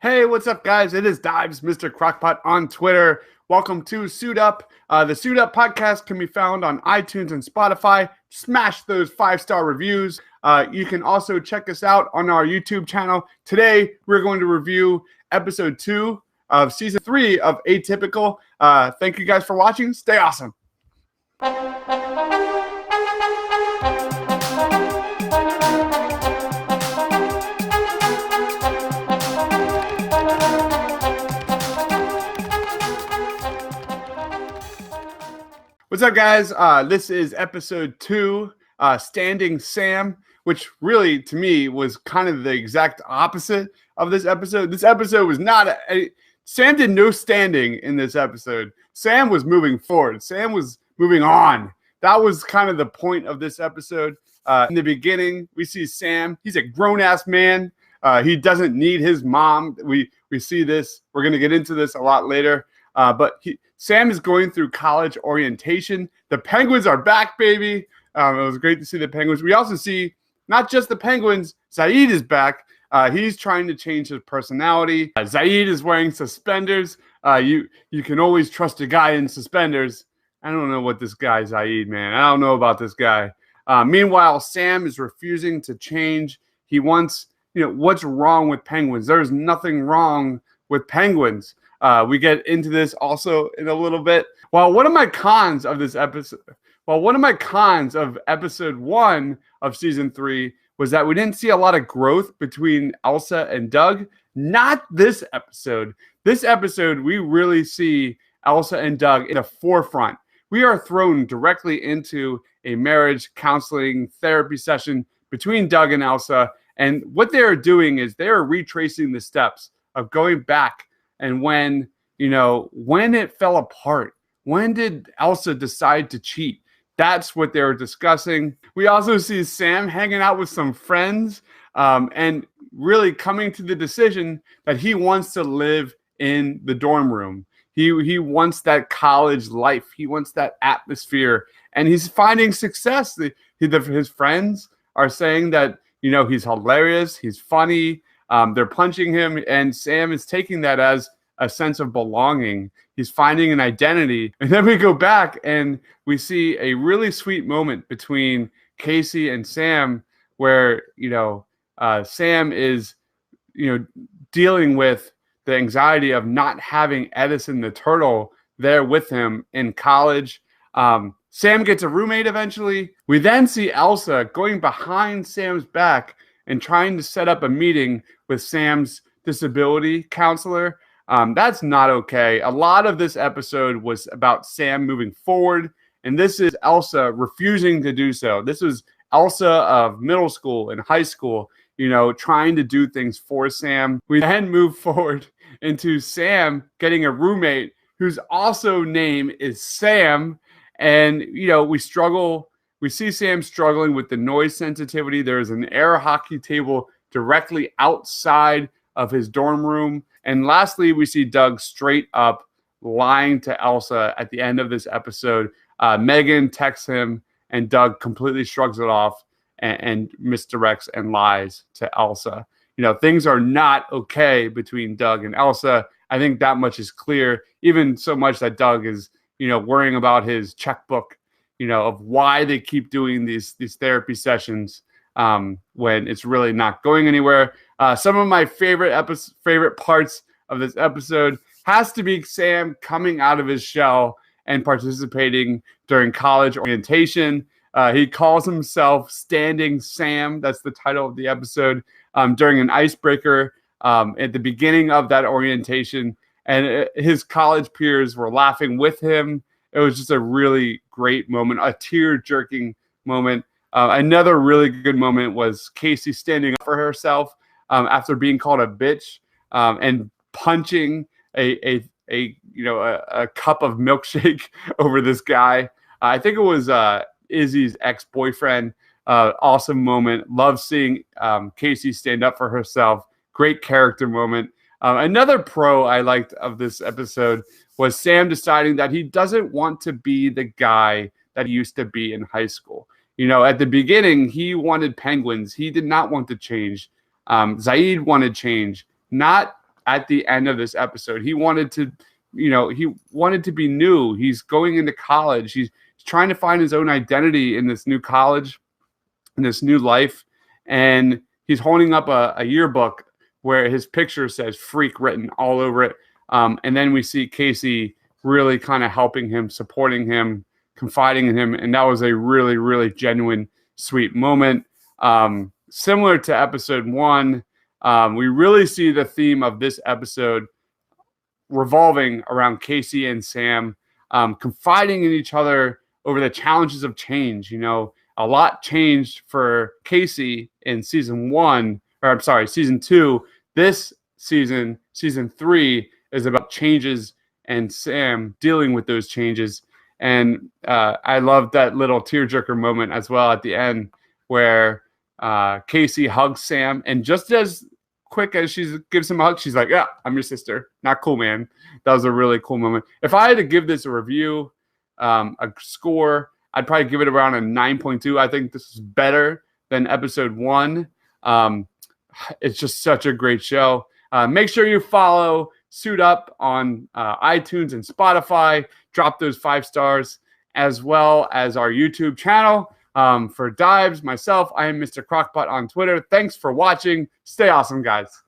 Hey, what's up, guys? It is Dives, Mr. Crockpot on Twitter. Welcome to Suit Up. The Suit Up podcast can be found on iTunes and Spotify. Smash those 5-star reviews. You can also check us out on our YouTube channel. Today, we're going to review episode 2 of season 3 of Atypical. Thank you guys for watching. Stay awesome. What's up, guys? This is episode 2, Standing Sam, which really, to me, was kind of the exact opposite of this episode. This episode was not Sam did no standing in this episode. Sam was moving forward. Sam was moving on. That was kind of the point of this episode. In the beginning, we see Sam. He's a grown-ass man. He doesn't need his mom. We see this. We're going to get into this a lot later. But Sam is going through college orientation. The Penguins are back, baby. It was great to see the Penguins. We also see not just the Penguins. Zaid is back. He's trying to change his personality. Zaid is wearing suspenders. You can always trust a guy in suspenders. I don't know what this guy Zaid, man. I don't know about this guy. Meanwhile, Sam is refusing to change. He wants, what's wrong with Penguins? There's nothing wrong with Penguins. We get into this also in a little bit. One of my cons of this episode, one of my cons of episode 1 of season 3 was that we didn't see a lot of growth between Elsa and Doug. Not this episode. This episode, we really see Elsa and Doug in the forefront. We are thrown directly into a marriage counseling therapy session between Doug and Elsa. And what they are doing is they are retracing the steps of going back. And when it fell apart, when did Elsa decide to cheat? That's what they were discussing. We also see Sam hanging out with some friends and really coming to the decision that he wants to live in the dorm room. He wants that college life. He wants that atmosphere. And he's finding success. His friends are saying that, he's hilarious. He's funny. They're punching him, and Sam is taking that as a sense of belonging. He's finding an identity. And then we go back and we see a really sweet moment between Casey and Sam where, Sam is, dealing with the anxiety of not having Edison the turtle there with him in college. Sam gets a roommate eventually. We then see Elsa going behind Sam's back and trying to set up a meeting with Sam's disability counselor. That's not okay. A lot of this episode was about Sam moving forward, and this is Elsa refusing to do so. This was Elsa of middle school and high school, trying to do things for Sam. We then move forward into Sam getting a roommate whose also name is Sam, and, we struggle. We see Sam struggling with the noise sensitivity. There's an air hockey table directly outside of his dorm room. And lastly, we see Doug straight up lying to Elsa at the end of this episode. Megan texts him, and Doug completely shrugs it off and misdirects and lies to Elsa. Things are not okay between Doug and Elsa. I think that much is clear, even so much that Doug is, worrying about his checkbook, of why they keep doing these therapy sessions when it's really not going anywhere. Some of my favorite parts of this episode has to be Sam coming out of his shell and participating during college orientation. He calls himself Standing Sam. That's the title of the episode. During an icebreaker at the beginning of that orientation, and his college peers were laughing with him. It was just a really great moment, a tear-jerking moment. Another really good moment was Casey standing up for herself after being called a bitch and punching a cup of milkshake over this guy. I think it was Izzy's ex-boyfriend. Awesome moment. Love seeing Casey stand up for herself. Great character moment. Another pro I liked of this episode was Sam deciding that he doesn't want to be the guy that he used to be in high school. At the beginning, he wanted Penguins. He did not want to change. Zaid wanted change. Not at the end of this episode. He wanted to, he wanted to be new. He's going into college. He's trying to find his own identity in this new college, in this new life. And he's holding up a yearbook where his picture says "freak" written all over it. And then we see Casey really kind of helping him, supporting him, confiding in him. And that was a really, really genuine, sweet moment. Similar to episode 1, we really see the theme of this episode revolving around Casey and Sam, confiding in each other over the challenges of change. A lot changed for Casey in season 2. This season, season 3, is about changes and Sam dealing with those changes. And I love that little tearjerker moment as well at the end where Casey hugs Sam, and just as quick as she gives him a hug, she's like, "Yeah, I'm your sister." Not cool, man. That was a really cool moment. If I had to give this a review, a score, I'd probably give it around a 9.2. I think this is better than episode 1. It's just such a great show. Make sure you follow Suit Up on iTunes and Spotify. Drop those 5 stars, as well as our YouTube channel. For Dives, myself, I am Mr. Crockpot on Twitter. Thanks for watching. Stay awesome, guys.